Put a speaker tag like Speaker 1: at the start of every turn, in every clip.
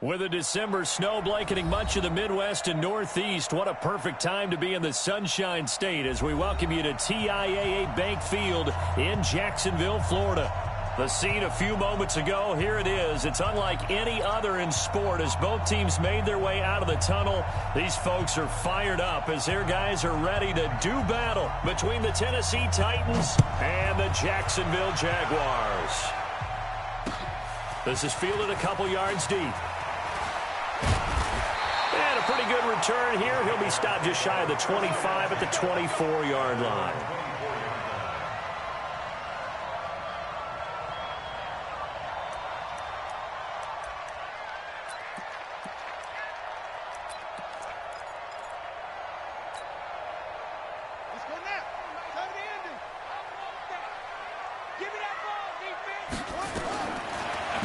Speaker 1: With a December snow blanketing much of the Midwest and Northeast, what a perfect time to be in the Sunshine State as we welcome you to TIAA Bank Field in Jacksonville, Florida. The scene a few moments ago, here it is. It's unlike any other in sport as both teams made their way out of the tunnel. These folks are fired up as their guys are ready to do battle between the Tennessee Titans and the Jacksonville Jaguars. This is fielded a couple yards deep. And a pretty good return here. He'll be stopped just shy of the 25 at the 24-yard line.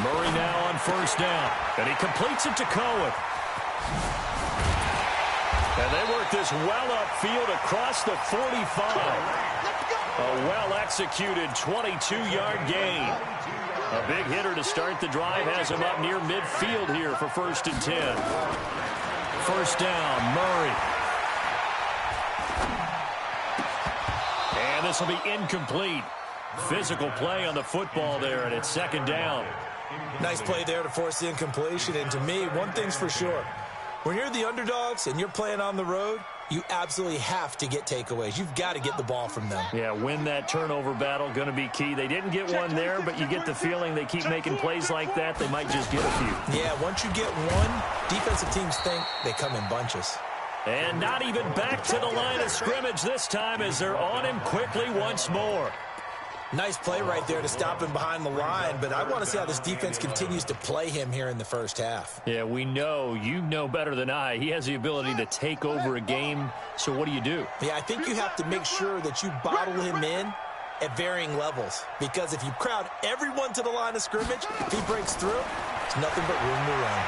Speaker 1: Murray now on first down, and he completes it to Cohen. And they work this well upfield across the 45. A well-executed 22-yard gain. A big hitter to start the drive has him up near midfield here for 1st and 10. First down, Murray. And this will be incomplete. Physical play on the football there, and it's 2nd down.
Speaker 2: Nice play there to force the incompletion. And to me, one thing's for sure. When you're the underdogs and you're playing on the road, you absolutely have to get takeaways. You've got to get the ball from them.
Speaker 1: Yeah, win that turnover battle, going to be key. They didn't get one there, but you get the feeling they keep making plays like that, they might just get a few.
Speaker 2: Yeah, once you get one, defensive teams think they come in bunches.
Speaker 1: And not even back to the line of scrimmage this time as they're on him quickly once more.
Speaker 2: Nice play right there to stop him behind the line, but I want to see how this defense continues to play him here in the first half.
Speaker 1: Yeah, we know. You know better than I. He has the ability to take over a game, so what do you do?
Speaker 2: Yeah, I think you have to make sure that you bottle him in at varying levels, because if you crowd everyone to the line of scrimmage, if he breaks through, it's nothing but room to run.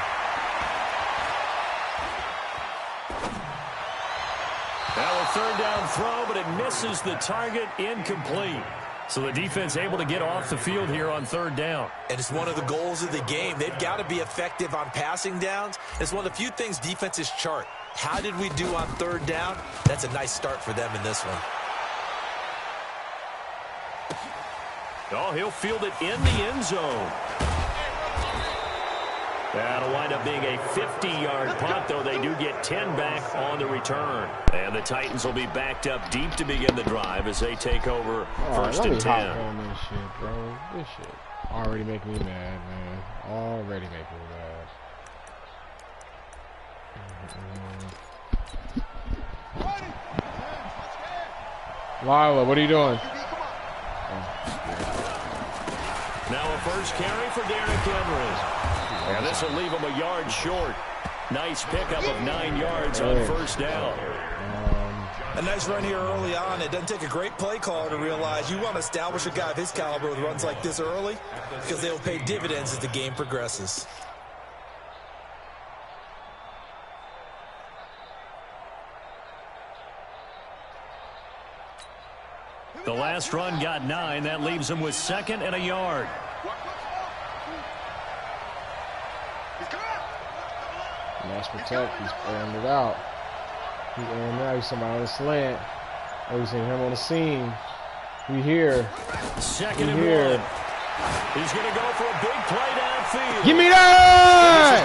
Speaker 1: Now a 3rd down throw, but it misses the target, incomplete. So the defense able to get off the field here on 3rd down.
Speaker 2: And it's one of the goals of the game. They've got to be effective on passing downs. It's one of the few things defenses chart. How did we do on 3rd down? That's a nice start for them in this one.
Speaker 1: Oh, he'll field it in the end zone. That'll wind up being a 50-yard punt, though they do get 10 back on the return. And the Titans will be backed up deep to begin the drive as they take over 1st and 10.
Speaker 3: On this shit, bro. This shit already making me mad, man. Already making me mad. Lila, what are you doing?
Speaker 1: Now a first carry for Derrick Henry. And this will leave him a yard short. Nice pickup of 9 yards on 1st down.
Speaker 2: A nice run here early on. It doesn't take a great play caller to realize you want to establish a guy of his caliber with runs like this early because they will pay dividends as the game progresses.
Speaker 1: The last run got 9. That leaves him with 2nd and a yard.
Speaker 3: Nice protect. He's airing it out. He's airing it out. He's somebody on the slant. Oh, he's seeing him on the scene. We here.
Speaker 1: 2nd and 1. He's going to go for a big play downfield.
Speaker 3: Give me that!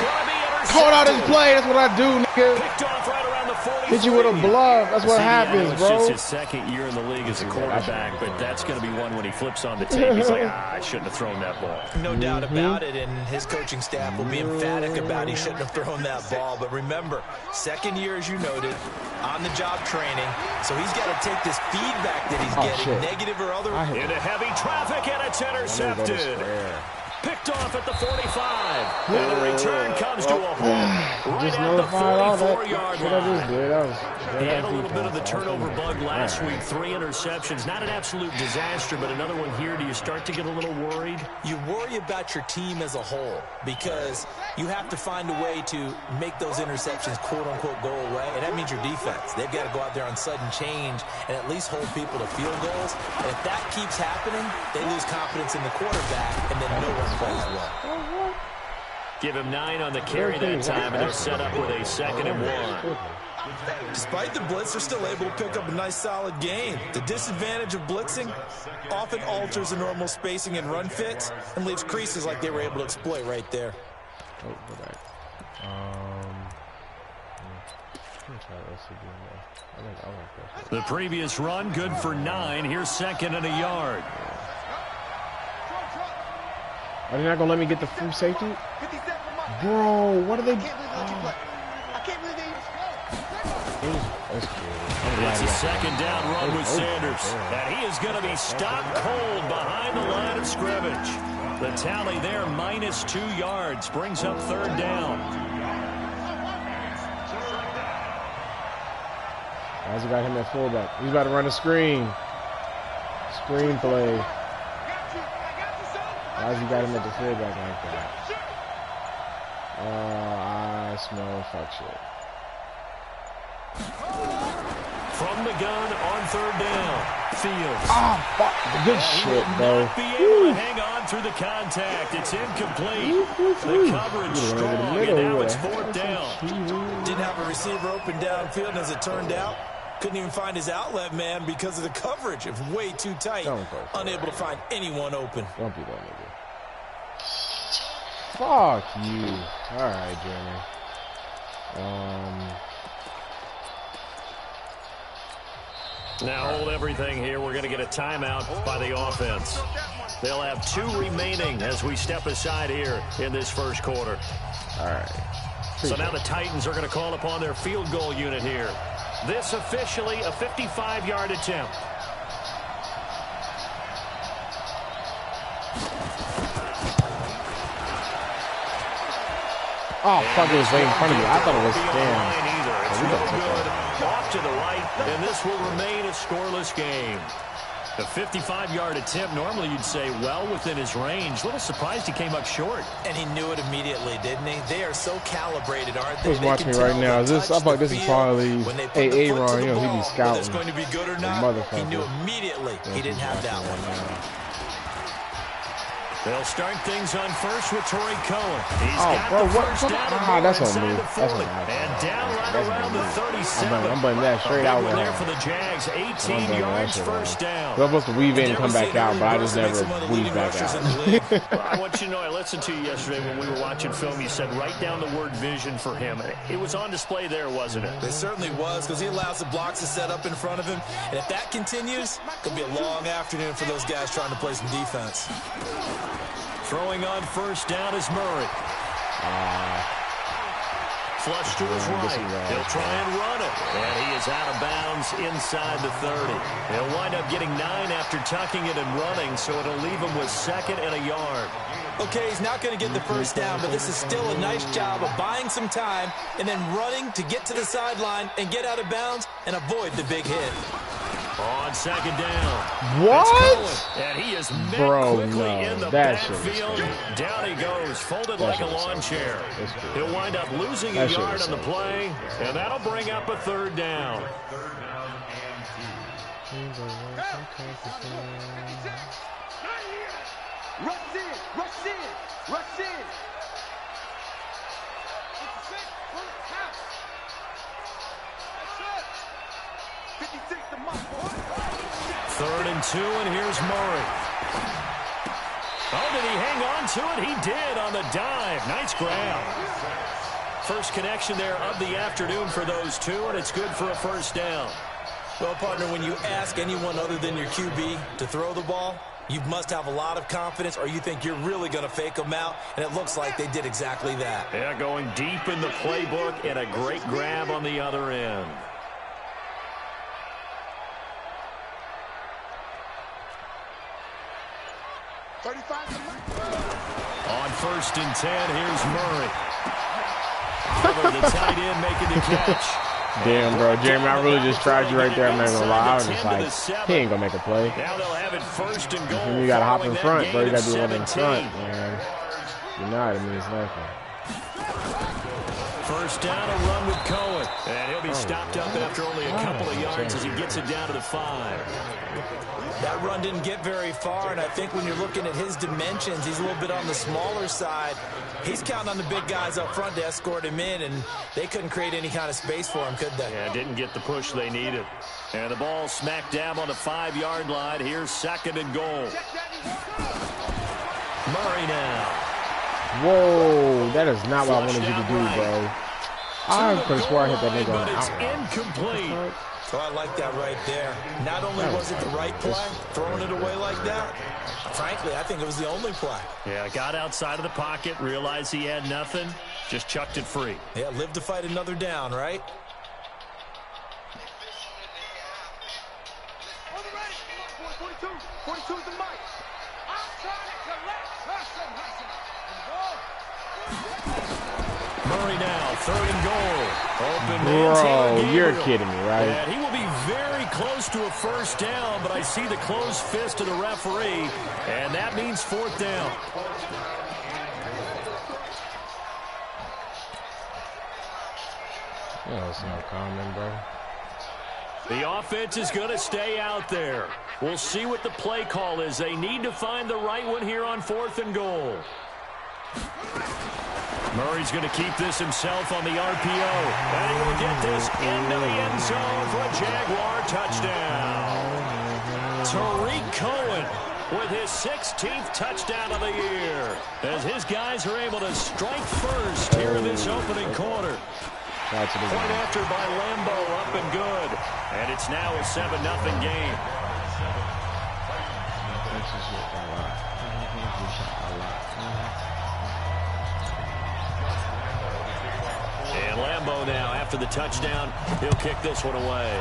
Speaker 3: Caught out his play. That's what I do, nigga.
Speaker 1: Picked off right around the 40.
Speaker 3: Hit you with a bluff. That's what happens, bro.
Speaker 1: It's just his 2nd year in the league as a quarterback, but that's going to be one when he flips on the tape. He's like, I shouldn't have thrown that ball.
Speaker 2: No doubt about it, and his coaching staff will be emphatic about he shouldn't have thrown that ball. But remember, 2nd year, as you noted, on-the-job training, so he's got to take this feedback that he's getting, negative or otherwise.
Speaker 1: Into heavy traffic, and it's intercepted. Picked off at the 45. And the return comes to a halt right at the 44-yard line. He had a little bit of the turnover bug last week. 3 interceptions. Not an absolute disaster, but another one here. Do you start to get a little worried?
Speaker 2: You worry about your team as a whole because you have to find a way to make those interceptions, quote-unquote, go away, and that means your defense. They've got to go out there on sudden change and at least hold people to field goals. And if that keeps happening, they lose confidence in the quarterback, and then no one plays well.
Speaker 1: Give him 9 on the carry that time, and they're set up with a 2nd and 1.
Speaker 2: Despite the blitz, they're still able to pick up a nice, solid gain. The disadvantage of blitzing often alters the normal spacing and run fits and leaves creases like they were able to exploit right there.
Speaker 3: Oh, go back.
Speaker 1: The previous run, good for 9. Here's 2nd and a yard.
Speaker 3: Are they not going to let me get the free safety? Bro, what are they?
Speaker 1: It's a 2nd down run with Sanders. And he is going to be stopped cold behind the line of scrimmage. The tally there, -2 yards, brings up 3rd down.
Speaker 3: How's he got him at fullback? He's about to run a screen. Screen play. How's he got him at the fullback like that? I smell fuck shit.
Speaker 1: From the gun on 3rd down. Fields.
Speaker 3: Oh, fuck. Good shit, bro.
Speaker 1: Not be able to hang on through the contact. It's incomplete. The coverage strong, and now it's 4th down.
Speaker 2: Didn't have a receiver open downfield, and as it turned out, couldn't even find his outlet man because of the coverage. It was way too tight. Unable to find anyone open.
Speaker 3: Don't be that nigga. Fuck you. All right, Jeremy.
Speaker 1: Now hold everything here. We're going to get a timeout by the offense. They'll have 2 remaining as we step aside here in this first quarter.
Speaker 3: All right.
Speaker 1: So now the Titans are going to call upon their field goal unit here. This officially a 55-yard attempt.
Speaker 3: Oh, fuck, it was right in front of me. I thought it was damn.
Speaker 1: It's no good. Off to the right, and this will remain a scoreless game. The 55-yard attempt, normally you'd say well within his range. A little surprised he came up short.
Speaker 2: And he knew it immediately, didn't he? They are so calibrated, aren't they?
Speaker 3: Who's watching me right now? Is this? I thought this is probably Aaron. You know, he be scouting.
Speaker 2: It's going to be good or not. He knew immediately he didn't have that one.
Speaker 1: They'll start things on first with Torrey Cohen. He's got
Speaker 3: bro,
Speaker 1: the first down.
Speaker 3: That's on me. That's on me.
Speaker 1: And down right around the 37.
Speaker 3: I'm blaming that straight out.
Speaker 1: There for the Jags, 18 yards, first down.
Speaker 3: We're supposed to weave in and come back out, but I just never weave back out.
Speaker 1: Well, I want you to know, I listened to you yesterday when we were watching film. You said write down the word vision for him. It was on display there, wasn't it?
Speaker 2: It certainly was, because he allows the blocks to set up in front of him. And if that continues, it'll be a long afternoon for those guys trying to play some defense.
Speaker 1: Throwing on first down is Murray. Flush to his right. He'll try and run it. And he is out of bounds inside the 30. He'll wind up getting 9 after tucking it and running, so it'll leave him with 2nd and a yard.
Speaker 2: Okay, he's not going to get the first down, but this is still a nice job of buying some time and then running to get to the sideline and get out of bounds and avoid the big hit.
Speaker 1: On 2nd down.
Speaker 3: What?
Speaker 1: And he is met quickly in the backfield. Down he goes, folded like a lawn chair. He'll wind up losing a yard on the play, and that'll bring up a 3rd down.
Speaker 4: Rush in, rush in, rush in.
Speaker 1: Third and 2, and here's Murray. Oh, did he hang on to it? He did on the dive. Nice grab. First connection there of the afternoon for those 2, and it's good for a first down.
Speaker 2: Well, partner, when you ask anyone other than your QB to throw the ball, you must have a lot of confidence, or you think you're really going to fake them out, and it looks like they did exactly that.
Speaker 1: Yeah, going deep in the playbook, and a great grab on the other end. On first and 10, here's Murray. Over the tight end making the catch.
Speaker 3: Damn, bro. Jeremy, I really just tried you right there. I'm not going to lie. I was just like, he ain't going to make a play.
Speaker 1: Now they'll have it first and goal.
Speaker 3: You got to hop in front, bro. You got to do one in front, man. You're not. It means nothing.
Speaker 1: first down, a run with Cohen. And he'll be stopped up after only a couple of yards as he gets it down to the 5.
Speaker 2: That run didn't get very far, and I think when you're looking at his dimensions, he's a little bit on the smaller side. He's counting on the big guys up front to escort him in, and they couldn't create any kind of space for him, could they?
Speaker 1: Yeah, didn't get the push they needed. And the ball smack dab on the 5-yard line. Here's 2nd and goal. Murray now.
Speaker 3: Whoa, that is not what I wanted you to do, bro. I could have swore I hit that nigga on the
Speaker 1: it's
Speaker 3: outline.
Speaker 1: incomplete.
Speaker 2: So I like that right there. Not only was it the right play, throwing it away like that, frankly, I think it was the only play.
Speaker 1: Yeah, got outside of the pocket, realized he had nothing, just chucked it free.
Speaker 2: Yeah, live to fight another down, right?
Speaker 1: Murray now, 3rd and goal. Open
Speaker 3: Bro, you're kidding me, right?
Speaker 1: And he will be very close to a first down, but I see the closed fist of the referee, and that means 4th down.
Speaker 3: Yeah, that's not common, bro.
Speaker 1: The offense is going to stay out there. We'll see what the play call is. They need to find the right one here on 4th and goal. Murray's going to keep this himself on the RPO. And he will get this into the end zone for a Jaguar touchdown. Tariq Cohen with his 16th touchdown of the year, as his guys are able to strike first here in this opening quarter. Point after by Lambeau, up and good. And it's now a 7-0 game. And Lambeau now, after the touchdown, he'll kick this one away.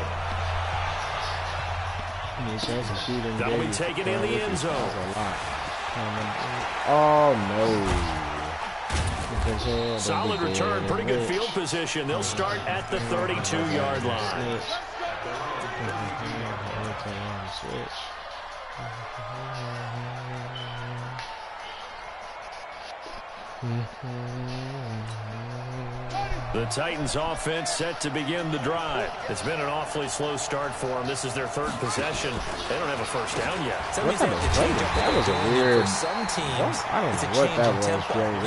Speaker 1: That'll be taken in the end zone.
Speaker 3: Oh, no.
Speaker 1: Solid return, pretty good field position. They'll start at the 32-yard line. The Titans offense set to begin the drive. It's been an awfully slow start for them. This is their 3rd possession. They don't have a first down yet.
Speaker 2: That was a weird. For some teams,
Speaker 3: I don't know what that was.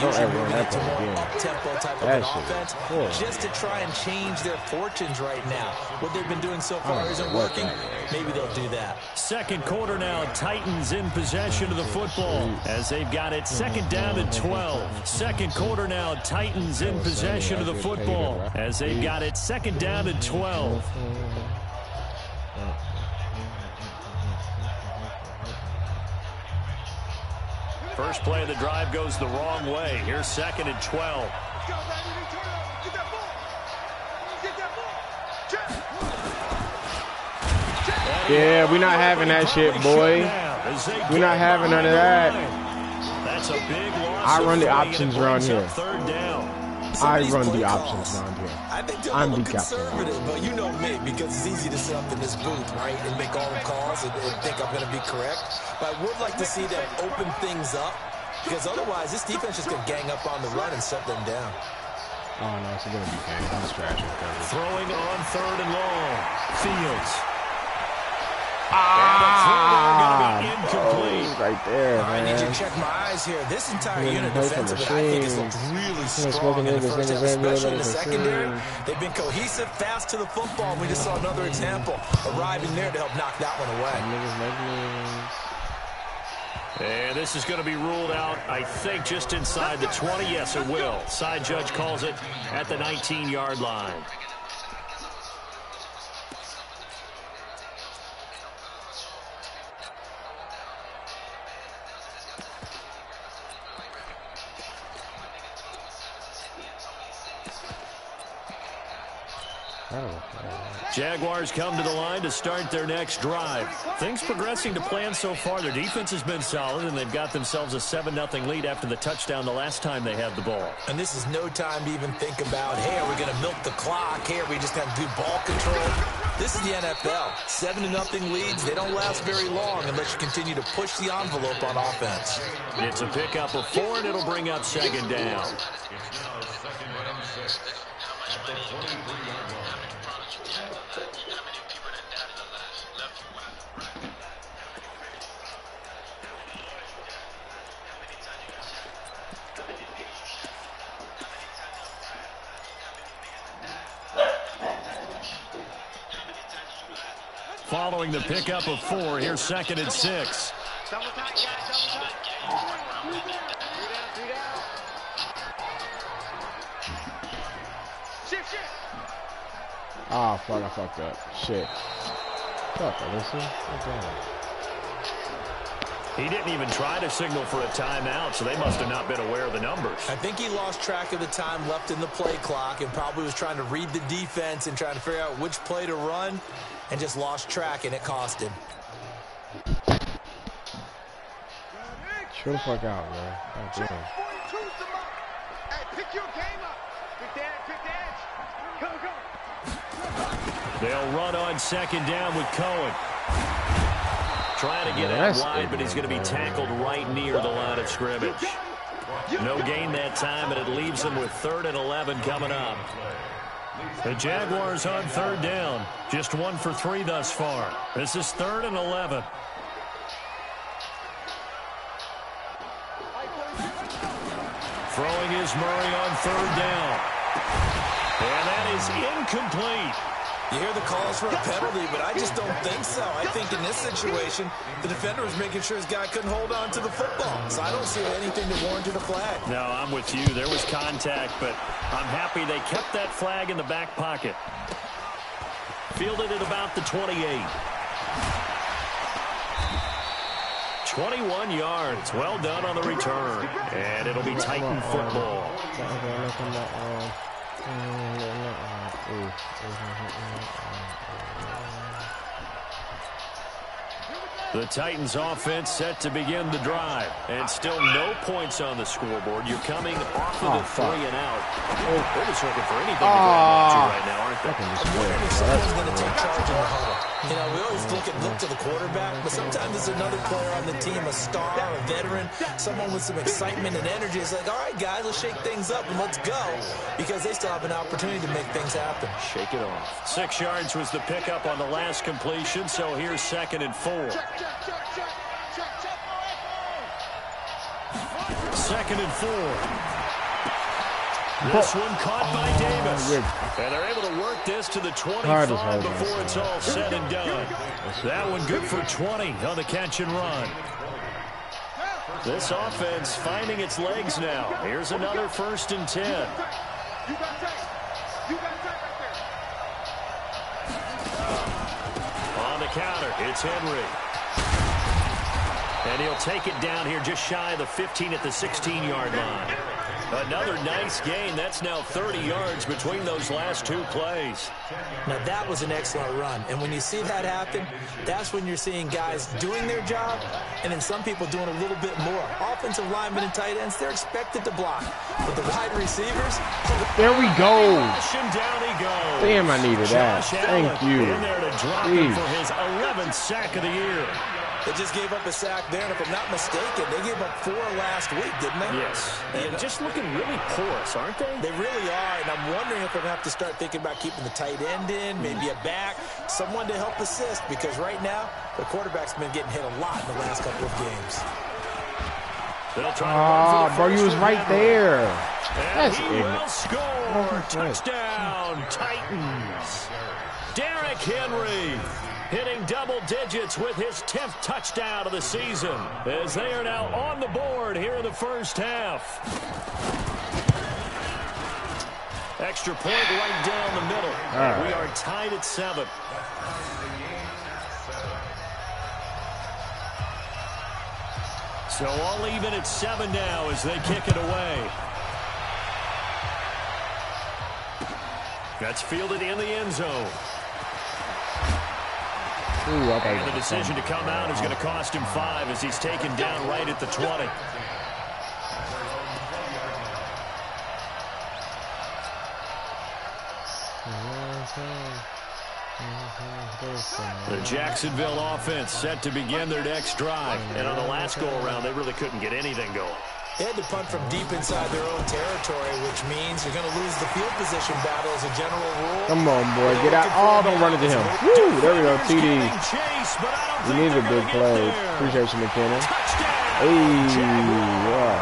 Speaker 3: Don't ever run that play again.
Speaker 2: Up-tempo type of an offense, just to try and change their fortunes right now. What they've been doing so far isn't working. Maybe they'll do that. 2nd quarter now. Titans in possession of the football as they've got it 2nd down and 12. 2nd quarter now. Titans in possession of the football as they've got it 2nd down and 12. First play of the drive goes the wrong way. Here's 2nd and 12.
Speaker 3: Yeah, we're not having that shit, boy. We're not having none of that.
Speaker 1: That's a big loss.
Speaker 3: I run the options around here.
Speaker 1: 3rd down.
Speaker 3: I run the options around here.
Speaker 2: I think they're
Speaker 3: I'm
Speaker 2: a
Speaker 3: the
Speaker 2: little conservative, but you know me, because it's easy to sit up in this booth, right, and make all the calls and think I'm going to be correct. But I would like to see them open things up, because otherwise this defense is going to gang up on the run and shut them down.
Speaker 3: Oh, no, it's going to be bad. He's trash.
Speaker 1: Throwing on 3rd and long. Fields. Incomplete.
Speaker 3: Right there,
Speaker 2: I need you to check my eyes here. This entire unit defensively, I think, has looked really strong in the first half, especially in the secondary. They've been cohesive, fast to the football. We just saw another example arriving there to help knock that one away.
Speaker 1: And this is going to be ruled out, I think, just inside the 20. Yes, it will. Side judge calls it at the 19-yard line. Jaguars come to the line to start their next drive. Things progressing to plan so far. Their defense has been solid, and they've got themselves a 7-0 lead after the touchdown the last time they had the ball.
Speaker 2: And this is no time to even think about, hey, are we going to milk the clock? Hey, are we just going to do ball control? This is the NFL. 7-0 leads, they don't last very long unless you continue to push the envelope on offense.
Speaker 1: It's a pickup of 4, and it'll bring up 2nd down. Following the pickup of 4, here's 2nd and 6.
Speaker 3: Ah, fuck, I fucked up. Shit. Fuck, listen.
Speaker 1: He didn't even try to signal for a timeout, so they must have not been aware of the numbers.
Speaker 2: I think he lost track of the time left in the play clock and probably was trying to read the defense and trying to figure out which play to run and just lost track, and it cost him.
Speaker 3: Chill the fuck out, man. God damn.
Speaker 4: Pick your game up. Pick the edge. Go, go.
Speaker 1: They'll run on 2nd down with Cohen. Trying to get out wide, but he's going to be tackled right near the line of scrimmage. No gain that time, and it leaves them with 3rd and 11 coming up. The Jaguars on 3rd down. Just 1 for 3 thus far. This is 3rd and 11. Throwing is Murray on 3rd down. And that is incomplete.
Speaker 2: You hear the calls for a penalty, but I just don't think so. I think in this situation, the defender was making sure his guy couldn't hold on to the football. So I don't see anything that warranted a flag.
Speaker 1: No, I'm with you. There was contact, but I'm happy they kept that flag in the back pocket. Fielded at about the 28. 21 yards. Well done on the return. And it'll be Titan football. The Titans offense set to begin the drive. And still no points on the scoreboard. You're coming off of the 3 and out. They're just looking for anything to grab onto right now, aren't they?
Speaker 2: I'm wondering if someone's going to take charge in the huddle. You know, we always look to the quarterback, but sometimes it's another player on the team, a star, a veteran, someone with some excitement and energy. It's like, all right, guys, let's shake things up and let's go, because they still have an opportunity to make things happen.
Speaker 1: Shake it off. 6 yards was the pickup on the last completion, so here's 2nd and 4. 2nd and 4. This one caught by Davis. And they're able to work this to the 25 before it's all said and done. That one good for 20 on the catch and run. This offense finding its legs now. Here's another 1st and 10. On the counter, it's Henry. And he'll take it down here just shy of the 15 at the 16-yard line. Another nice gain. That's now 30 yards between those last 2 plays.
Speaker 2: Now, that was an excellent run. And when you see that happen, that's when you're seeing guys doing their job and then some people doing a little bit more. Offensive linemen and tight ends, they're expected to block. But the wide receivers...
Speaker 3: There we go.
Speaker 1: Down he goes.
Speaker 3: Damn, I needed that. Thank you.
Speaker 1: In there to drop him for his 11th sack of the year.
Speaker 2: They just gave up a sack there, and if I'm not mistaken, they gave up 4 last week, didn't they?
Speaker 1: Yes. And just looking really porous, aren't they?
Speaker 2: They really are, and I'm wondering if we're going to have to start thinking about keeping the tight end in, maybe a back, someone to help assist, because right now, the quarterback's been getting hit a lot in the last couple of games.
Speaker 3: Bro, you was right there.
Speaker 1: And he will score. Touchdown, Titans. Derrick Henry hitting double digits with his 10th touchdown of the season, as they are now on the board here in the first half. Extra point right down the middle. Right. We are tied at 7. So all even at 7 now as they kick it away. That's fielded in the end zone. And the decision to come out is going to cost him 5 as he's taken down right at the 20. The Jacksonville offense set to begin their next drive. And on the last go-around, they really couldn't get anything going.
Speaker 2: They had to punt from deep inside their own territory, which means you're going to lose the field position battle as a general rule.
Speaker 3: Come on, boy. Get out. Oh, don't run into him. Woo, there we go. TD. We need a big play. Appreciate you, McKinnon. Hey, yeah.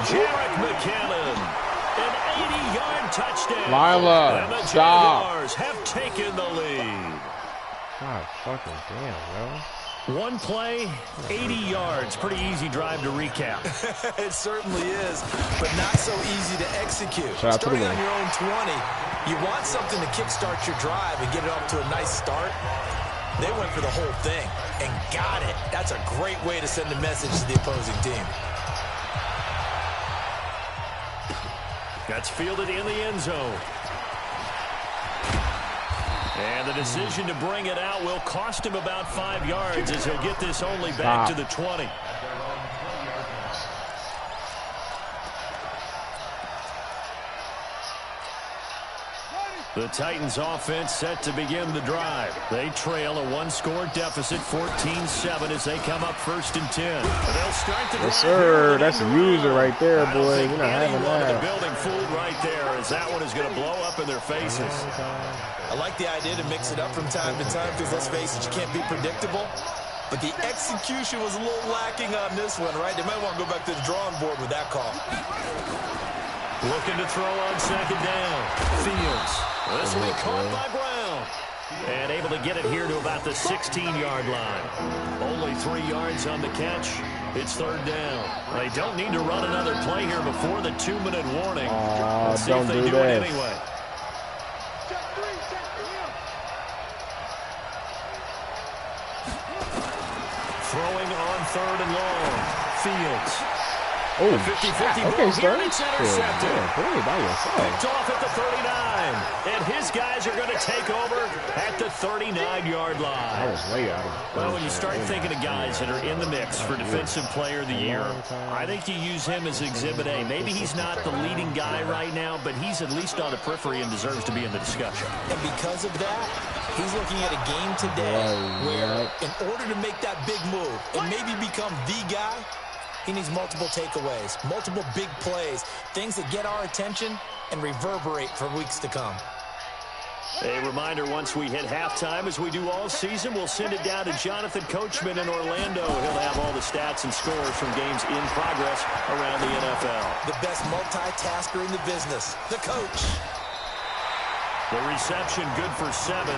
Speaker 1: Jarek McKinnon. An 80-yard touchdown.
Speaker 3: Lila,
Speaker 1: and the
Speaker 3: stop.
Speaker 1: Jaguars have taken the lead.
Speaker 3: God fucking damn, bro.
Speaker 1: One play, 80 yards. Pretty easy drive to recap.
Speaker 2: It certainly is, but not so easy to execute.
Speaker 3: Starting
Speaker 2: on your own 20, you want something to kickstart your drive and get it off to a nice start. They went for the whole thing and got it. That's a great way to send a message to the opposing team.
Speaker 1: That's fielded in the end zone. And the decision to bring it out will cost him about 5 yards as he'll get this only back to the 20. The Titans offense set to begin the drive. They trail a one-score deficit, 14-7, as they come up 1st and 10. They'll start the drive.
Speaker 3: Yes, sir. That's a user right there, boy. We're not having that.
Speaker 1: The building fooled right there, as that one is going to blow up in their faces.
Speaker 2: I like the idea to mix it up from time to time because, let's face it, you can't be predictable. But the execution was a little lacking on this one, right? They might want to go back to the drawing board with that call.
Speaker 1: Looking to throw on 2nd down. Fields. This will be caught by Brown. And able to get it here to about the 16-yard line. Only 3 yards on the catch. It's 3rd down. They don't need to run another play here before the 2-minute warning. Let's see if they do it anyway. Throwing on 3rd and long. Fields.
Speaker 3: Oh,
Speaker 1: 50-50
Speaker 3: okay, Stern.
Speaker 1: It's intercepted.
Speaker 3: Boy, by yourself.
Speaker 1: Picked off at the 39. And his guys are going to take over at the 39-yard line.
Speaker 3: I was way out of
Speaker 1: Well, when you start thinking of guys that are in the mix for Defensive Player of the Year, I think you use him as Exhibit A. Maybe he's not the leading guy right now, but he's at least on the periphery and deserves to be in the discussion.
Speaker 2: And because of that, he's looking at a game today where in order to make that big move and maybe become the guy, he needs multiple takeaways, multiple big plays, things that get our attention and reverberate for weeks to come.
Speaker 1: A reminder, once we hit halftime, as we do all season, we'll send it down to Jonathan Coachman in Orlando. He'll have all the stats and scores from games in progress around the NFL.
Speaker 2: The best multitasker in the business, the coach.
Speaker 1: The reception good for 7.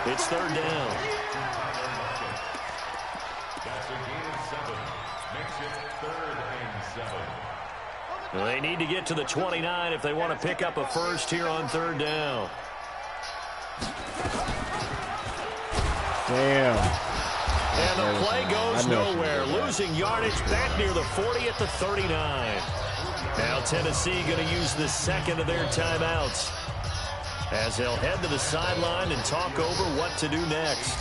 Speaker 1: It's 3rd down. They need to get to the 29 if they want to pick up a first here on 3rd down.
Speaker 3: Damn.
Speaker 1: And the play goes nowhere. Losing yardage back near the 40 at the 39. Now Tennessee going to use the 2nd of their timeouts as they'll head to the sideline and talk over what to do next.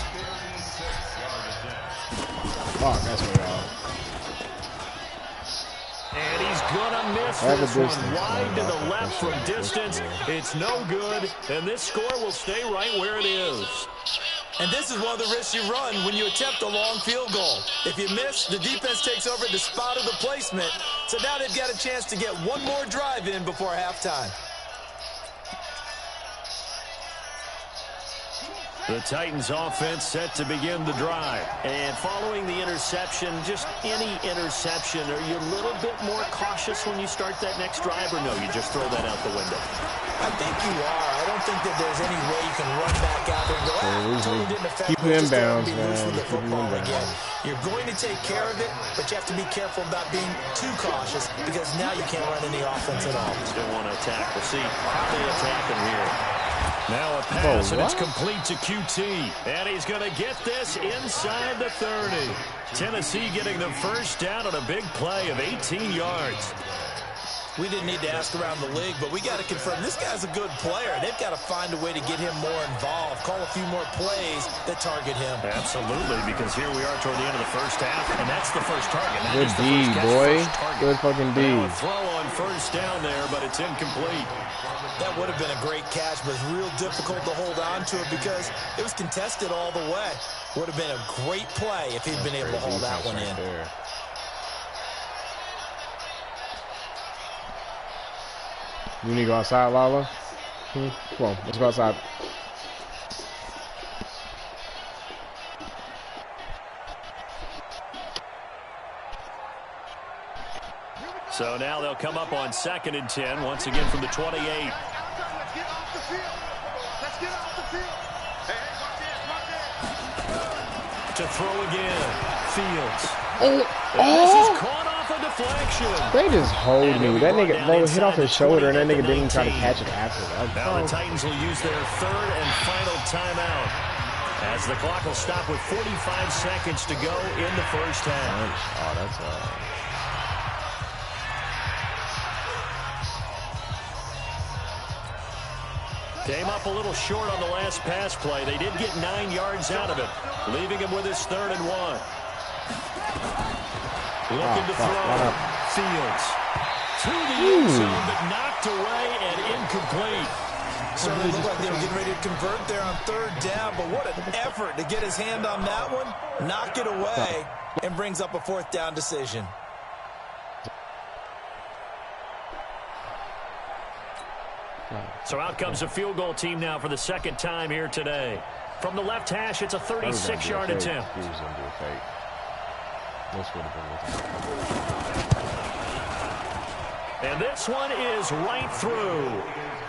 Speaker 3: Fuck, that's way out.
Speaker 1: And he's going to miss this one wide to the left from distance. It's no good, and this score will stay right where it is.
Speaker 2: And this is one of the risks you run when you attempt a long field goal. If you miss, the defense takes over the spot of the placement. So now they've got a chance to get one more drive in before halftime.
Speaker 1: The Titans offense set to begin the drive. And following the interception, just any interception, are you a little bit more cautious when you start that next drive, or no, you just throw that out the window?
Speaker 2: I think you are. I don't think that there's any way you can run back out there and go, totally didn't affect me.
Speaker 3: Keep him inbounds, man.
Speaker 2: Again. You're going to take care of it, but you have to be careful about being too cautious because now you can't run any offense at all.
Speaker 1: Still want to attack. We'll see how they attack him here. Now a pass, and it's complete to QT. And he's going to get this inside the 30. Tennessee getting the first down on a big play of 18 yards.
Speaker 2: We didn't need to ask around the league, but we got to confirm this guy's a good player. They've got to find a way to get him more involved, call a few more plays that target him.
Speaker 1: Absolutely, because here we are toward the end of the first half, and that's the first target.
Speaker 3: Good D, boy. Good fucking D.
Speaker 1: A throw on first down there, but it's incomplete.
Speaker 2: That would have been a great catch, but it's real difficult to hold on to it because it was contested all the way. Would have been a great play if he'd been able to hold that one in.
Speaker 3: You need to go outside, Lala? Come on, let's go outside.
Speaker 1: So now they'll come up on 2nd and 10, once again from the 28.
Speaker 4: Let's get off the field. Let's get off the field. Hey, watch this.
Speaker 1: To throw again. Fields.
Speaker 3: Oh,
Speaker 1: This is caught off a deflection.
Speaker 3: they just hold
Speaker 1: And
Speaker 3: me.
Speaker 1: he'll be
Speaker 3: That
Speaker 1: brought
Speaker 3: nigga
Speaker 1: down
Speaker 3: hit
Speaker 1: inside
Speaker 3: off his
Speaker 1: the
Speaker 3: shoulder, and
Speaker 1: 20
Speaker 3: that
Speaker 1: at
Speaker 3: nigga
Speaker 1: the
Speaker 3: didn't try to
Speaker 1: 19.
Speaker 3: catch it after that.
Speaker 1: Now the Titans will use their 3rd and final timeout, as the clock will stop with 45 seconds to go in the first half.
Speaker 3: Oh, that's
Speaker 1: Came up a little short on the last pass play. They did get 9 yards out of it, leaving him with his 3rd and 1. Looking to throw. Fields. To the end zone, but knocked away and incomplete.
Speaker 2: So they looked like they were getting ready to convert there on 3rd down, but what an effort to get his hand on that one, knock it away, and brings up a 4th down decision.
Speaker 1: So out comes the field goal team now for the 2nd time here today. From the left hash, it's a 36-yard attempt.
Speaker 3: He was going to do a fake. This would have been
Speaker 1: And this one is right through.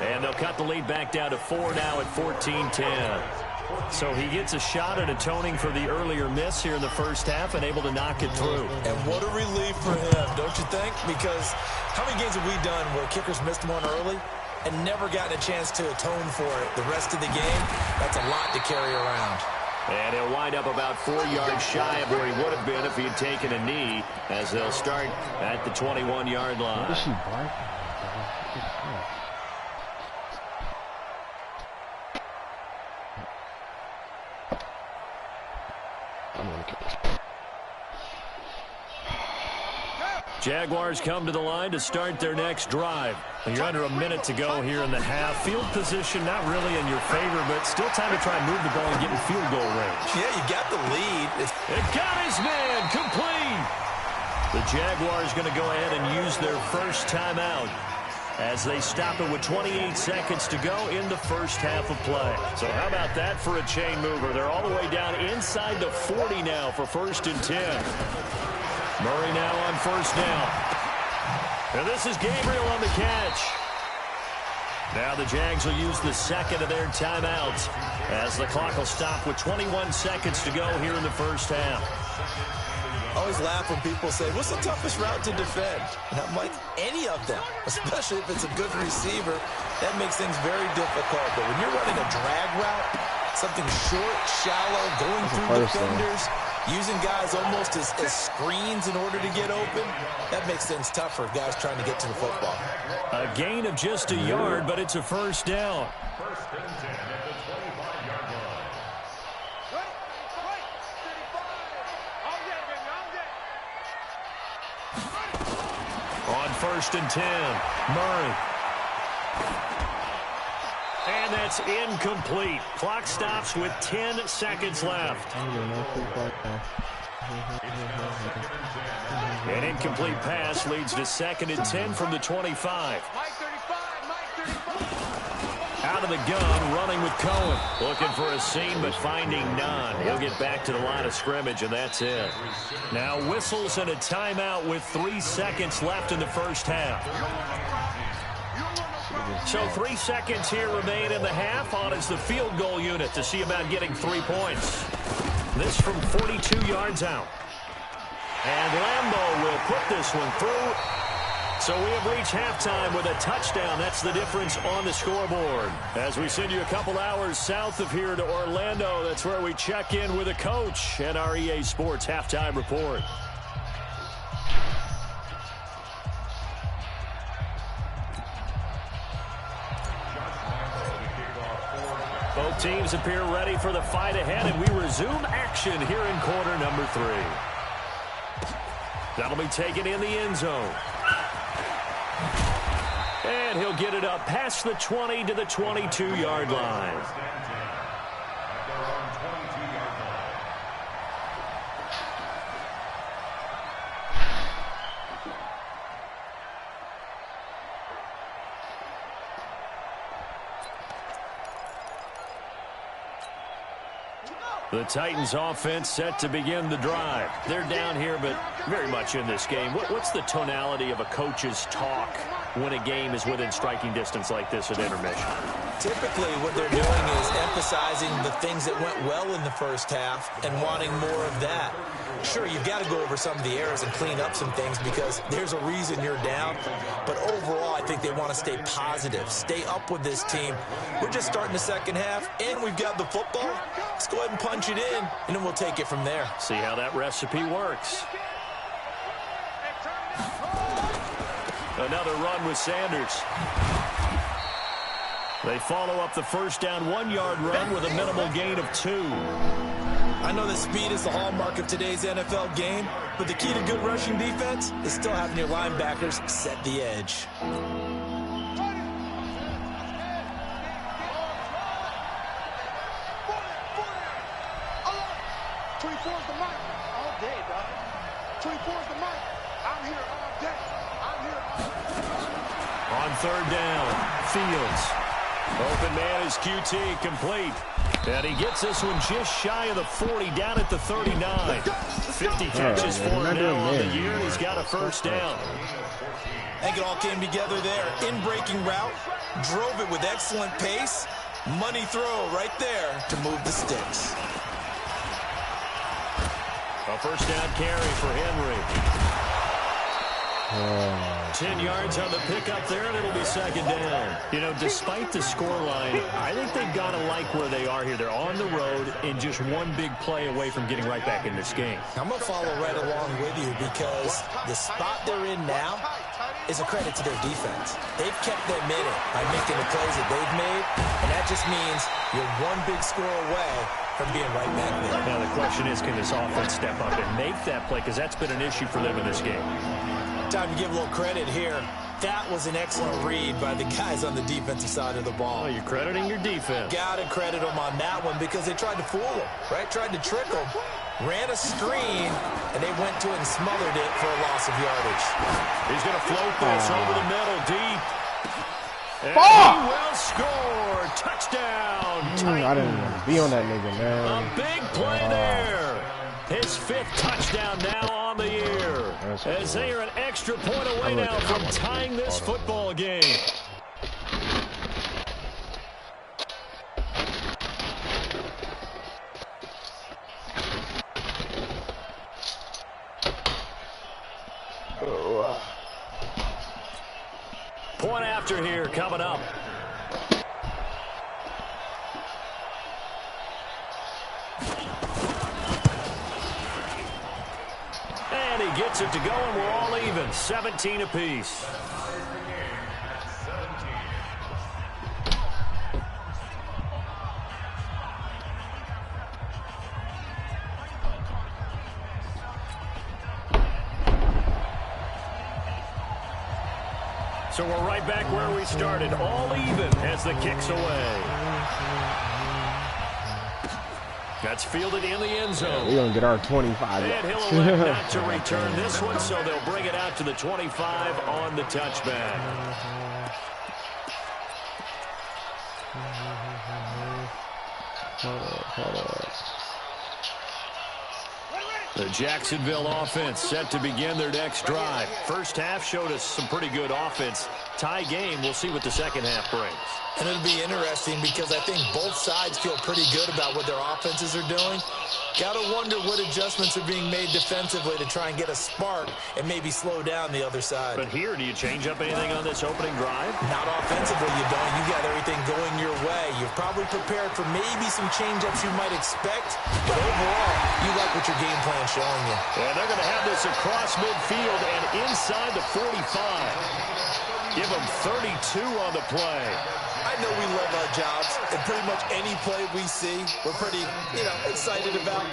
Speaker 1: And they'll cut the lead back down to 4 now at 14-10. So he gets a shot at atoning for the earlier miss here in the first half and able to knock it through.
Speaker 2: And what a relief for him, don't you think? Because how many games have we done where kickers missed one early and never gotten a chance to atone for it the rest of the game? That's a lot to carry around.
Speaker 1: And he'll wind up about 4 yards shy of where he would have been if he had taken a knee, as they'll start at the 21-yard line.
Speaker 3: What is she barking? I'm going to kill this.
Speaker 1: Jaguars come to the line to start their next drive. You're under a minute to go here in the half. Field position not really in your favor, but still time to try and move the ball and get in field goal range.
Speaker 2: Yeah, you got the lead.
Speaker 1: It got his man complete. The Jaguars going to go ahead and use their first timeout as they stop it with 28 seconds to go in the first half of play. So how about that for a chain mover? They're all the way down inside the 40 now for 1st and 10. Murray now on 1st down. And this is Gabriel on the catch. Now the Jags will use the 2nd of their timeouts as the clock will stop with 21 seconds to go here in the first half.
Speaker 2: I always laugh when people say, what's the toughest route to defend? And I'm like, any of them, especially if it's a good receiver. That makes things very difficult. But when you're running a drag route, something short, shallow, going through defenders, using guys almost as screens in order to get open, that makes things tough for guys trying to get to the football.
Speaker 1: A gain of just a yard, but it's a 1st down. On 1st and 10, Murray. And that's incomplete. Clock stops with 10 seconds left. An incomplete pass leads to 2nd and 10 from the 25. Out of the gun, running with Cohen. Looking for a seam, but finding none. He'll get back to the line of scrimmage, and that's it. Now whistles and a timeout with 3 seconds left in the first half. So 3 seconds here remain in the half. On is the field goal unit to see about getting 3 points. This from 42 yards out. And Lambeau will put this one through. So we have reached halftime with a touchdown. That's the difference on the scoreboard. As we send you a couple hours south of here to Orlando, that's where we check in with a coach and our EA Sports halftime report. Both teams appear ready for the fight ahead, and we resume action here in quarter number 3. That'll be taken in the end zone. And he'll get it up past the 20 to the 22-yard line. The Titans offense set to begin the drive. They're down here, but very much in this game. What's the tonality of a coach's talk when a game is within striking distance like this at intermission?
Speaker 2: Typically, what they're doing is emphasizing the things that went well in the first half and wanting more of that. Sure, you've got to go over some of the errors and clean up some things because there's a reason you're down. But overall, I think they want to stay positive, stay up with this team. We're just starting the second half, and we've got the football. Let's go ahead and punch it in, and then we'll take it from there.
Speaker 1: See how that recipe works. Another run with Sanders. They follow up the first down 1-yard run with a minimal gain of 2.
Speaker 2: I know that speed is the hallmark of today's NFL game, but the key to good rushing defense is still having your linebackers set the edge.
Speaker 4: 24 is the mic all day, dog. 24 is the mic. I'm here all day. I'm here all day.
Speaker 1: On third down, Fields. Open man is QT, complete. And he gets this one just shy of the 40, down at the 39. 50 catches for him now on the year, and he's got a first down.
Speaker 2: I think it all came together there. In-breaking route, drove it with excellent pace. Money throw right there to move the sticks.
Speaker 1: A first down carry for Henry. 10 yards on the pickup there, and it'll be second down. You know, despite the scoreline, I think they've got to like where they are here. They're on the road and just one big play away from getting right back in this game.
Speaker 2: I'm going to follow right along with you because the spot they're in now is a credit to their defense. They've kept them in it by making the plays that they've made, and that just means you're one big score away from being right back there.
Speaker 1: Now, the question is, can this offense step up and make that play? Because that's been an issue for them in this game.
Speaker 2: Time to give a little credit here. That was an excellent read by the guys on the defensive side of the ball.
Speaker 1: Oh, you're crediting your defense.
Speaker 2: Got to credit them on that one because they tried to fool them, right? Tried to trick them. Ran a screen, and they went to it and smothered it for a loss of yardage.
Speaker 1: He's going to float this over the middle, deep. And he will score. Touchdown.
Speaker 3: I didn't even be on that nigga, man.
Speaker 1: A big play there. His 5th touchdown now on the year. As they are an extra point away now from tying this football game. Point after here coming up. And he gets it to go, and we're all even. 17 apiece. So we're right back where we started, all even as the kick's away. That's fielded in the end zone.
Speaker 3: We're going to get our 25.
Speaker 1: And he'll elect not to return this one, so they'll bring it out to the 25 on the touchback.
Speaker 3: Hold up.
Speaker 1: The Jacksonville offense set to begin their next drive. First half showed us some pretty good offense. Tie game, we'll see what the second half brings.
Speaker 2: And it'll be interesting because I think both sides feel pretty good about what their offenses are doing. Got to wonder what adjustments are being made defensively to try and get a spark and maybe slow down the other side.
Speaker 1: But here, do you change up anything on this opening drive?
Speaker 2: Not offensively, you don't. You got everything going your way. You've probably prepared for maybe some change-ups you might expect, but overall, you like what your game plan's showing you.
Speaker 1: And they're going to have this across midfield and inside the 45. Give them 32 on the play.
Speaker 2: I know we love our jobs, and pretty much any play we see, we're pretty, excited about.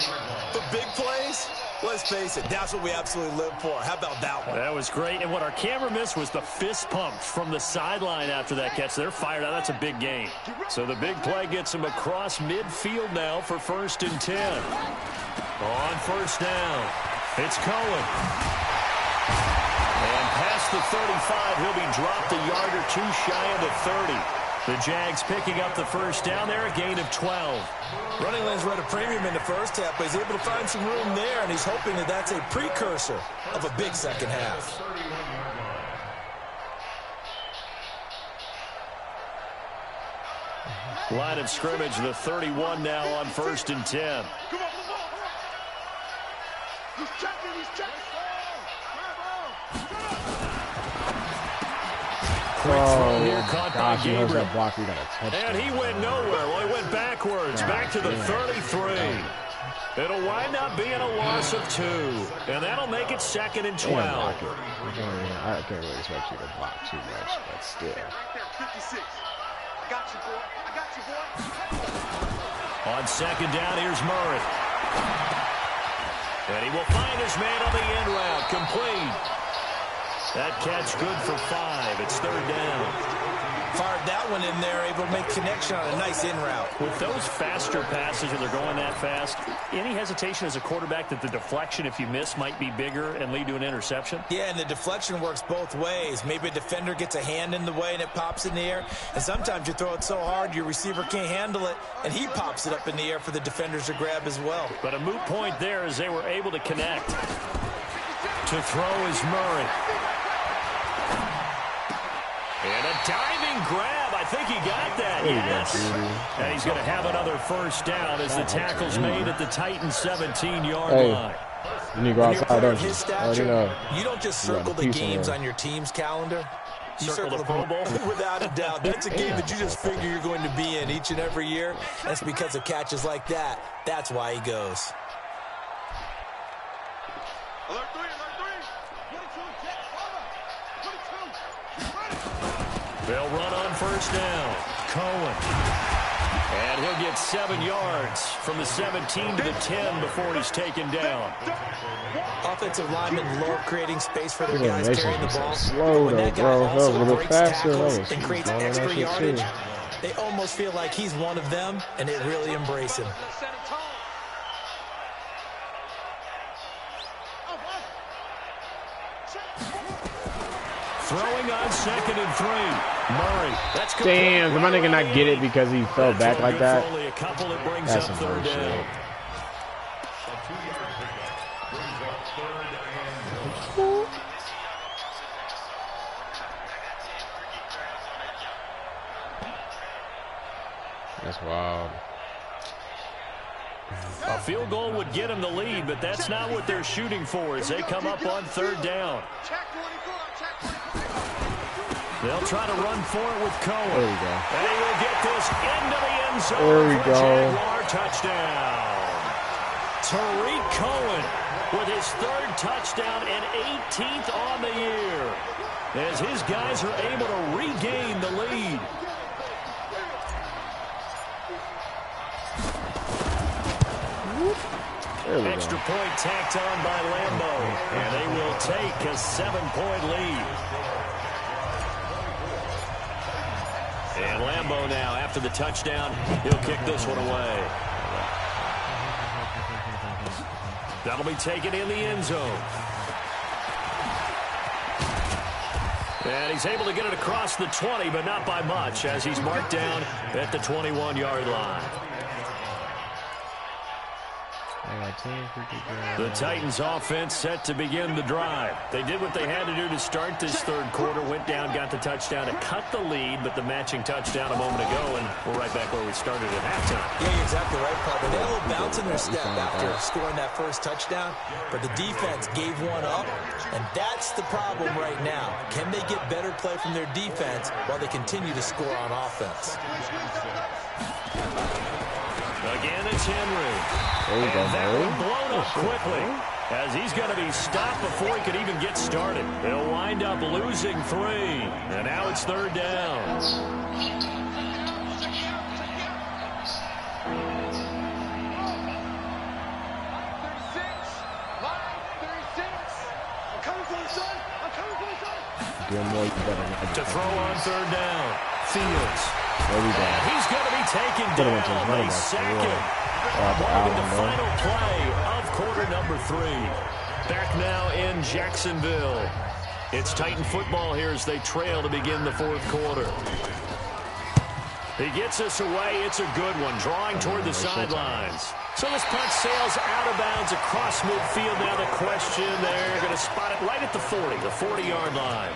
Speaker 2: But big plays, let's face it, that's what we absolutely live for. How about that one?
Speaker 1: That was great, and what our camera missed was the fist pump from the sideline after that catch. They're fired out. That's a big gain. So the big play gets them across midfield now for 1st and 10. On first down, it's Cohen. And past the 35, he'll be dropped a yard or two shy of the 30. The Jags picking up the first down there, a gain of 12.
Speaker 2: Running lanes were at a premium in the first half, but he's able to find some room there, and he's hoping that that's a precursor of a big second half.
Speaker 1: Line of scrimmage, the 31 now on 1st and 10.
Speaker 4: Come on. He's checking.
Speaker 1: Throw here, caught by Gabriel.
Speaker 3: That block, we got a touchdown.
Speaker 1: And he went nowhere. Well, he went backwards, back to the 33. It'll wind up being a loss of 2, and that'll make it 2nd and 12.
Speaker 3: I can't really expect you to block too much, but still.
Speaker 4: Right there, 56. I got you, boy.
Speaker 1: On 2nd down, here's Murray. And he will find his man on the end route, complete. That catch good for 5. It's 3rd down.
Speaker 2: Fired that one in there, able to make connection on a nice in route.
Speaker 1: With those faster passes, when they're going that fast, any hesitation as a quarterback that the deflection, if you miss, might be bigger and lead to an interception?
Speaker 2: Yeah, and the deflection works both ways. Maybe a defender gets a hand in the way and it pops in the air. And sometimes you throw it so hard your receiver can't handle it, and he pops it up in the air for the defenders to grab as well.
Speaker 1: But a moot point there as they were able to connect. To throw is Murray. And a diving grab. I think he got that. Yes. And he's going to have another first down as the tackle's made at the Titans' 17-yard line.
Speaker 3: You need to go outside, don't you?
Speaker 2: His stature, you don't just circle the games on your team's calendar. You circle the Pro Bowl. Without a doubt. That's a game that you just figure you're going to be in each and every year. That's because of catches like that. That's why he goes.
Speaker 4: Alert 3.
Speaker 1: They'll run on first down. Cohen. And he'll get 7 yards from the 17 to the 10 before he's taken down.
Speaker 2: Offensive linemen love creating space for their guys carrying the ball.
Speaker 3: Slow,
Speaker 2: when that guy
Speaker 3: bro.
Speaker 2: also breaks tackles
Speaker 3: and
Speaker 2: and creates extra yardage, they almost feel like he's one of them, and they really embrace him.
Speaker 1: Throwing on 2nd and 3. Murray. That's good.
Speaker 3: Damn, am I nigga not get it because he fell back like that?
Speaker 1: Only a couple. It brings
Speaker 3: That's
Speaker 1: up
Speaker 3: some
Speaker 1: 3rd down.
Speaker 3: That's wild.
Speaker 1: A field goal would get them the lead, but that's not what they're shooting for as they come up on 3rd down. They'll try to run for it with Cohen.
Speaker 3: There we go.
Speaker 1: And he will get this into the end zone.
Speaker 3: There we go.
Speaker 1: Jaguar touchdown. Tariq Cohen with his 3rd touchdown and 18th on the year as his guys are able to regain the lead. Extra point tacked on by Lambo, and they will take a 7-point lead. And Lambo now, after the touchdown, he'll kick this one away. That'll be taken in the end zone. And he's able to get it across the 20, but not by much, as he's marked down at the 21-yard line. The Titans offense set to begin the drive. They did what they had to do to start this 3rd quarter, went down, got the touchdown to cut the lead, but the matching touchdown a moment ago, and we're right back where we started at halftime.
Speaker 2: Yeah, you're exactly right, Parker. They had a little bounce in their step after scoring that first touchdown, but the defense gave one up, and that's the problem right now. Can they get better play from their defense while they continue to score on offense?
Speaker 1: Again, it's Henry.
Speaker 3: There you go,
Speaker 1: That
Speaker 3: Murray.
Speaker 1: one blown up quickly as he's going to be stopped before he could even get started. They'll wind up losing 3, and now it's 3rd down. To throw on 3rd down. Fields.
Speaker 3: There we go.
Speaker 1: And he's going to be taken down. They sack him. Marking the final play of quarter number 3. Back now in Jacksonville. It's Titan football here as they trail to begin the 4th quarter. He gets us away. It's a good one, drawing toward the sidelines. So this punt sails out of bounds across midfield. Now the question, they're going to spot it right at the 40, the 40-yard line.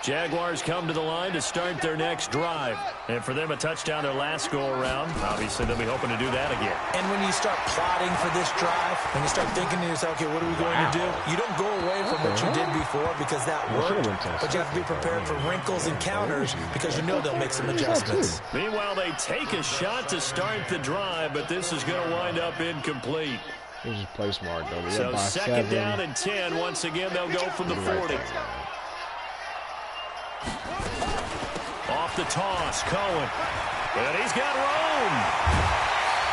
Speaker 1: Jaguars come to the line to start their next drive. And for them, a touchdown their last go-around. Obviously, they'll be hoping to do that again.
Speaker 2: And when you start plotting for this drive, when you start thinking to yourself, okay, what are we going to do? You don't go away from what you did before because that worked. But you have to be prepared for wrinkles and counters because you know they'll make some adjustments.
Speaker 1: Meanwhile, they take a shot to start the drive, but this is going to wind up incomplete.
Speaker 3: They just play smart, though.
Speaker 1: So second down and 10. Once again, they'll go from the 40. Off the toss, Cohen. And he's got room.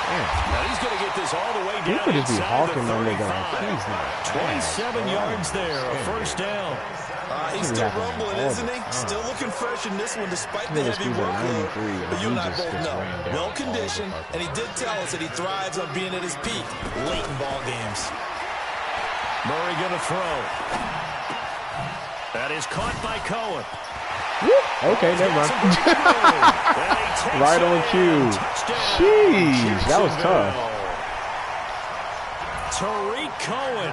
Speaker 1: Now he's going to get this all the way down inside the 35. 27 yards there, a first down.
Speaker 2: He's still rumbling, isn't he? Still looking fresh in this one despite the heavy workload. But you and I both know, well-conditioned, and he did tell us that he thrives on being at his peak late in ball games.
Speaker 1: Murray going to throw. That is caught by Cohen.
Speaker 3: Okay, never mind. Right on cue. Jeez, that was tough.
Speaker 1: Tariq Cohen,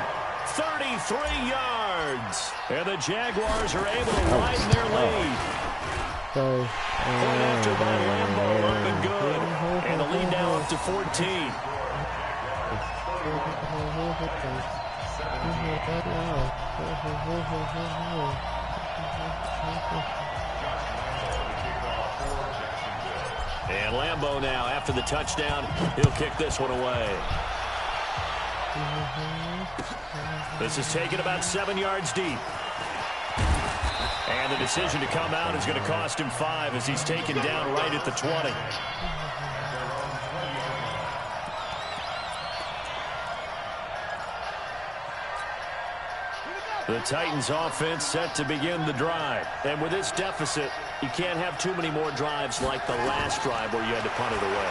Speaker 1: 33 yards. And the Jaguars are able to widen their lead. Point after by Lambeau up and good. And the lead now up to 14. And Lambeau now, after the touchdown, he'll kick this one away. This is taken about 7 yards deep. And the decision to come out is going to cost him 5 as he's taken down right at the 20. The Titans offense set to begin the drive. And with this deficit, you can't have too many more drives like the last drive where you had to punt it away.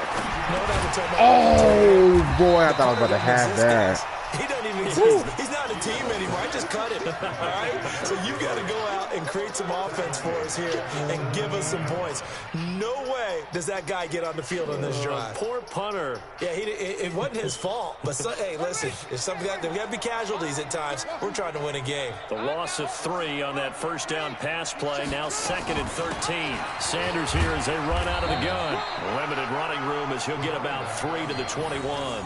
Speaker 3: Oh, boy, I thought I was about to have that.
Speaker 2: He doesn't even exist. He's not a team anymore. I just cut him. All right? So you've got to go out and create some offense for us here and give us some points. No way does that guy get on the field on this drive.
Speaker 1: Poor punter.
Speaker 2: Yeah, it wasn't his fault. But, hey, listen, if something there got to be casualties at times. We're trying to win a game.
Speaker 1: The loss of 3 on that first down pass play. Now 2nd and 13. Sanders here as they run out of the gun. Limited running room as he'll get about 3 to the 21.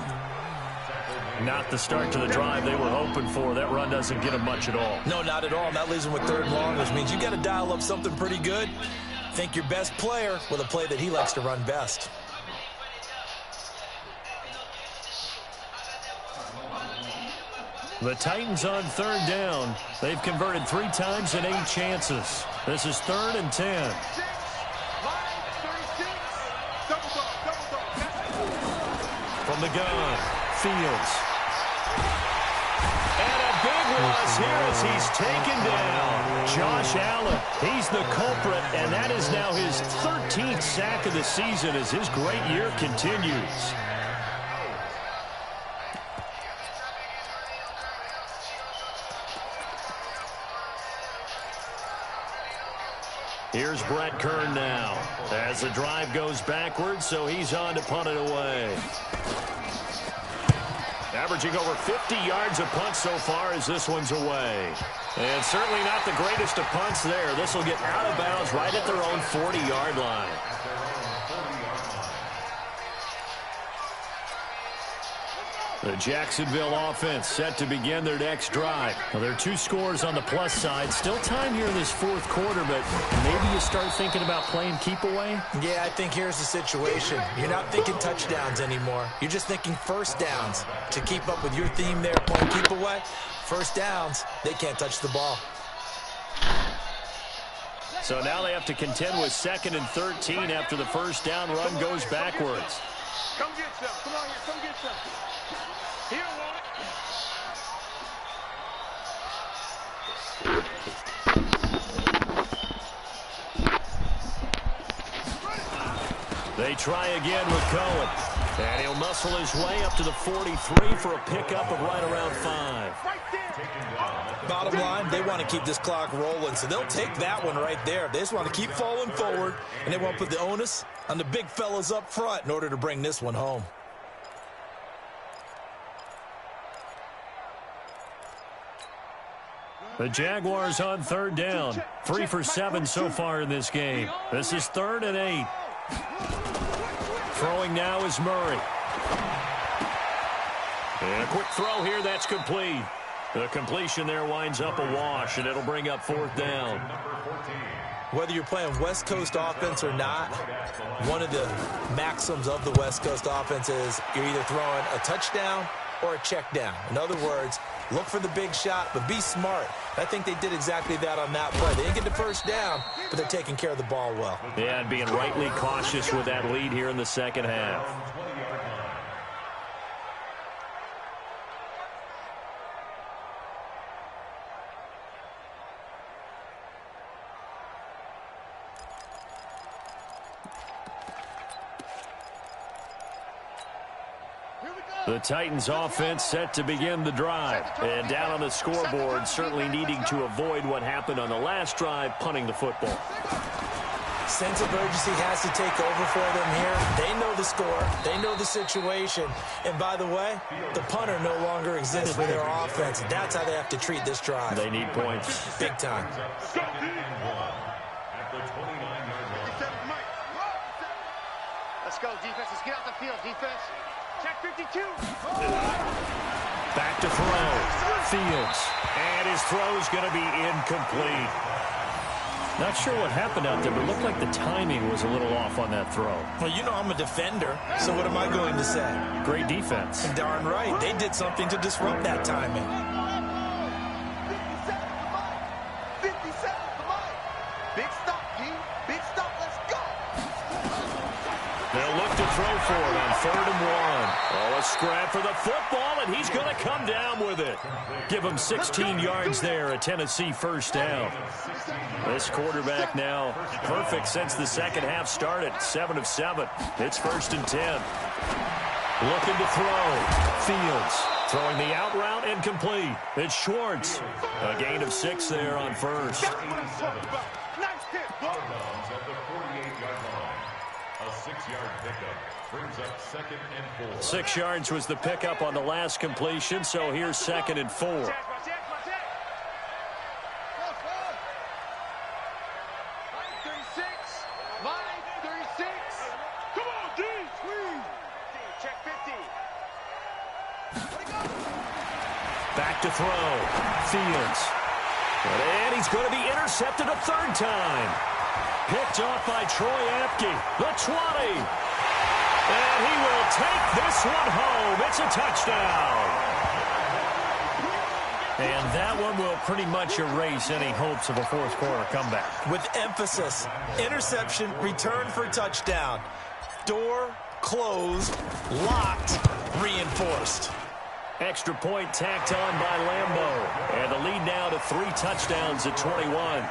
Speaker 1: Not the start to the drive they were hoping for. That run doesn't get them much at all.
Speaker 2: No, not at all. And that leaves them with 3rd and long, which means you got to dial up something pretty good. Think your best player with a play that he likes to run best.
Speaker 1: The Titans on 3rd down. They've converted 3 times and 8 chances. This is 3rd and 10. From the gun, Fields. And a big loss here as he's taken down. Josh Allen, he's the culprit, and that is now his 13th sack of the season as his great year continues. Here's Brett Kern now as the drive goes backwards, so he's on to punt it away. Averaging over 50 yards a punt so far as this one's away. And certainly not the greatest of punts there. This will get out of bounds right at their own 40-yard line. The Jacksonville offense set to begin their next drive. Now, there are 2 scores on the plus side. Still time here in this 4th quarter, but maybe you start thinking about playing keep away?
Speaker 2: Yeah, I think here's the situation. You're not thinking touchdowns anymore. You're just thinking first downs. To keep up with your theme there, playing keep away, first downs, they can't touch the ball.
Speaker 1: So now they have to contend with 2nd and 13 after the first down run goes backwards.
Speaker 4: Come get some. Come on here. Come get some. He don't want it.
Speaker 1: They try again with Cohen. And he'll muscle his way up to the 43 for a pickup of right around 5.
Speaker 2: Bottom line, they want to keep this clock rolling, so they'll take that one right there. They just want to keep falling forward, and they want to put the onus on the big fellas up front in order to bring this one home.
Speaker 1: The Jaguars on third down. 3 for 7 so far in this game. This is 3rd and 8. Throwing now is Murray. And a quick throw here, that's complete. The completion there winds up a wash, and it'll bring up 4th down.
Speaker 2: Whether you're playing West Coast offense or not, one of the maxims of the West Coast offense is you're either throwing a touchdown or a check down. In other words, look for the big shot, but be smart. I think they did exactly that on that play. They didn't get the first down, but they're taking care of the ball well.
Speaker 1: Yeah, and being rightly cautious with that lead here in the second half. The Titans offense set to begin the drive. And down on the scoreboard, certainly needing to avoid what happened on the last drive, punting the football.
Speaker 2: Sense of urgency has to take over for them here. They know the score. They know the situation. And by the way, the punter no longer exists for their offense. That's how they have to treat this drive.
Speaker 1: They need points.
Speaker 2: Big time.
Speaker 4: Let's go, defense. Let's get out the field, defense. Check 52.
Speaker 1: Back to throw. Fields. And his throw's going to be incomplete. Not sure what happened out there, but it looked like the timing was a little off on that throw.
Speaker 2: Well, you know I'm a defender, so what am I going to say?
Speaker 1: Great defense.
Speaker 2: Darn right. They did something to disrupt that timing.
Speaker 4: 50 seconds, come on. Big stop, D. Big stop. Let's go.
Speaker 1: They'll look to throw for it on 3rd and 1. Oh, a scrap for the football, and he's going to come down with it. Give him 16 yards there, a Tennessee first down. This quarterback now perfect since the second half started. 7 of 7. It's 1st and 10. Looking to throw. Fields throwing the out route and complete. It's Schwartz. A gain of 6 there on first.
Speaker 4: Nice hit, bro.
Speaker 5: A 6-yard pickup brings up 2nd and 4.
Speaker 1: 6 yards was the pickup on the last completion, so here's 2nd and 4.
Speaker 4: Line 36. Line 36. Come on, D. Squeeze. Check 50.
Speaker 1: Back to throw. Fields. And he's going to be intercepted a 3rd time. Picked off by Troy Apke. The 20. And he will take this one home. It's a touchdown. And that one will pretty much erase any hopes of a 4th quarter comeback.
Speaker 2: With emphasis, interception, return for touchdown. Door closed, locked, reinforced.
Speaker 1: Extra point tacked on by Lambeau. And the lead now to 3 touchdowns at 21.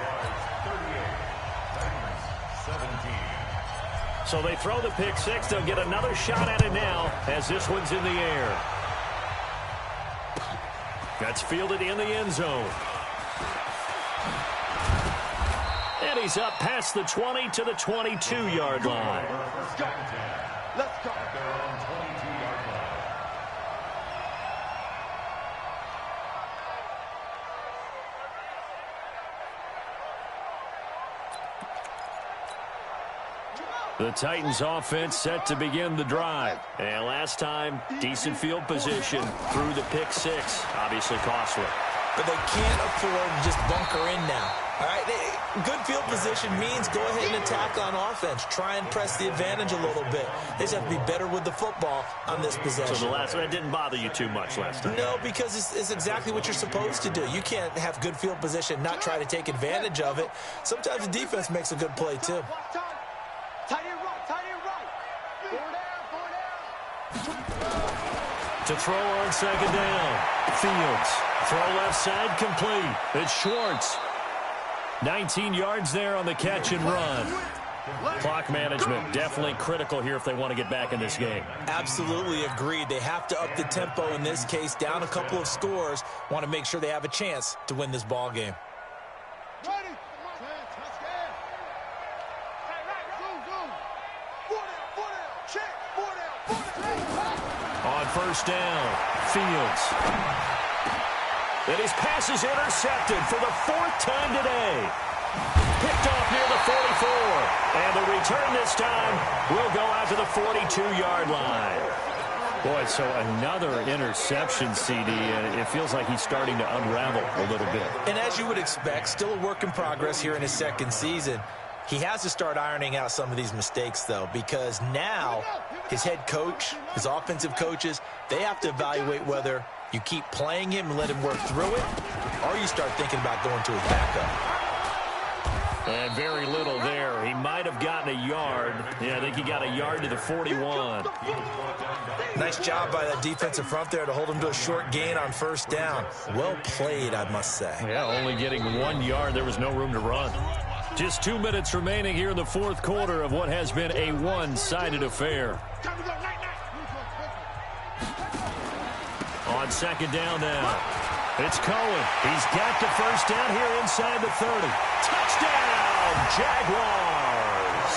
Speaker 1: So they throw the pick 6. They'll get another shot at it now as this one's in the air. That's fielded in the end zone. And he's up past the 20 to the 22-yard line.
Speaker 4: Let's go. Let's go.
Speaker 1: The Titans offense set to begin the drive. And last time, decent field position through the pick 6. Obviously costly.
Speaker 2: But they can't afford to just bunker in now. All right, good field position means go ahead and attack on offense. Try and press the advantage a little bit. They just have to be better with the football on this possession.
Speaker 1: So the last one didn't bother you too much last time?
Speaker 2: No, because it's exactly what you're supposed to do. You can't have good field position, not try to take advantage of it. Sometimes the defense makes a good play, too.
Speaker 4: Tight end right. Tight end right. Go down.
Speaker 1: To throw on 2nd down. Fields. Throw left side complete. It's Schwartz. 19 yards there on the catch and run. Clock management definitely critical here if they want to get back in this game.
Speaker 2: Absolutely agreed. They have to up the tempo in this case, down a couple of scores. Want to make sure they have a chance to win this ball game.
Speaker 1: On first down, Fields. And his pass is intercepted for the 4th time today. Picked off near the 44. And the return this time will go out to the 42-yard line. Boy, so another interception, CD, and it feels like he's starting to unravel a little bit.
Speaker 2: And as you would expect, still a work in progress here in his second season. He has to start ironing out some of these mistakes, though, because now his head coach, his offensive coaches, they have to evaluate whether you keep playing him and let him work through it, or you start thinking about going to his backup.
Speaker 1: And very little there. He might have gotten a yard. Yeah, I think he got a yard to the 41.
Speaker 2: Nice job by that defensive front there to hold him to a short gain on first down. Well played, I must say.
Speaker 1: Yeah, only getting 1 yard. There was no room to run. Just 2 minutes remaining here in the 4th quarter of what has been a one-sided affair. On second down now, it's Cohen. He's got the first down here inside the 30. Touchdown, Jaguars!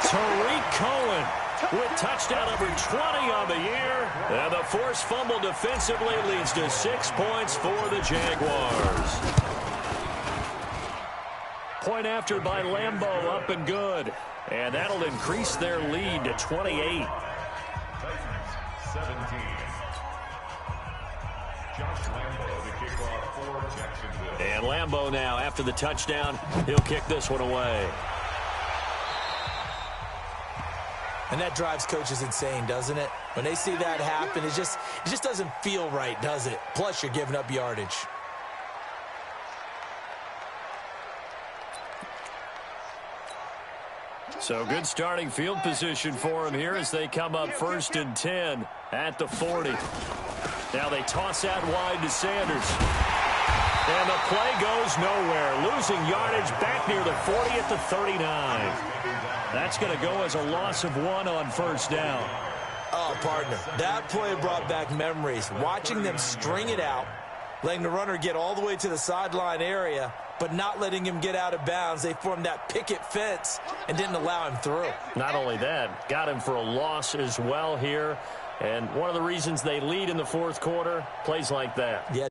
Speaker 1: Tariq Cohen with touchdown number 20 on the year. And the forced fumble defensively leads to 6 points for the Jaguars. Point after by Lambeau, up and good. And that'll increase their lead to 28.
Speaker 5: Titans 17. Josh Lambeau to kick off for Jacksonville.
Speaker 1: And Lambeau now, after the touchdown, he'll kick this one away.
Speaker 2: And that drives coaches insane, doesn't it? When they see that happen, it just doesn't feel right, does it? Plus, you're giving up yardage.
Speaker 1: So good starting field position for him here as they come up 1st and 10 at the 40. Now they toss out wide to Sanders. And the play goes nowhere. Losing yardage back near the 40 at the 39. That's going to go as a loss of 1 on first down.
Speaker 2: Oh, partner, that play brought back memories. Watching them string it out, letting the runner get all the way to the sideline area, but not letting him get out of bounds. They formed that picket fence and didn't allow him through.
Speaker 1: Not only that, got him for a loss as well here. And one of the reasons they lead in the 4th quarter, plays like that.
Speaker 2: Yeah,